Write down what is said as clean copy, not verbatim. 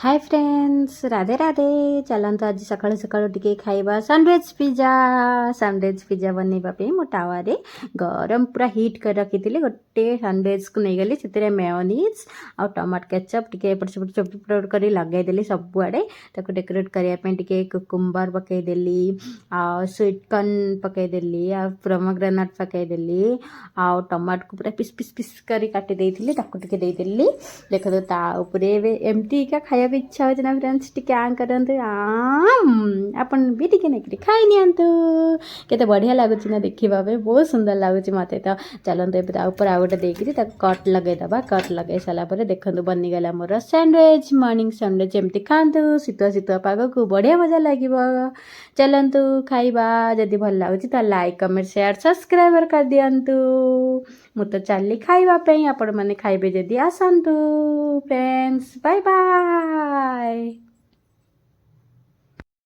Hi friends Radhe Radhe चलते आज सकाळु सकाळु टिके खाइबा सैंडविच पिज्जा बनवाई मो टावारे गरम पूरा हिट कर रखी गोटे सैंडविच को नहीं गली से मेयोनीज आ टमाटो केचप टिके एपट सेपट चपट कर लगेदेली सबुआड़े ताको डेकोरेट करने कुकुम्बर पकईदेली आ स्वीट कॉर्न पकईदेली आ पोमेग्रेनेट पकईदेली आ टमाटो को पूरा पिस पिस पिस कर काटी देदेली देखो ता एमती क्या खाया इच्छा हो ना फ्रेंड्स टी करते आपन भी टी नहीं खाई निंतु केते बढ़िया लगुच ना देखा बहुत सुंदर लगुच मत तो चलते ऊपर आउ गोटे देकरी कट लगेदबा कट लगे सारापर देखो बनीगला मोर सैंडविच मॉर्निंग सैंडविच एमती खातु शीतुआ शीतुआ पाग को बढ़िया मजा लगे चलतु खाइबा जदि भल लगुच तो लाइक कमेंट शेयर सब्सक्राइबर कर दिंतु मु तो चली खाइबापी आपण मैंने खाइबे जदि आसतु फ्रेंड्स बाय बाय।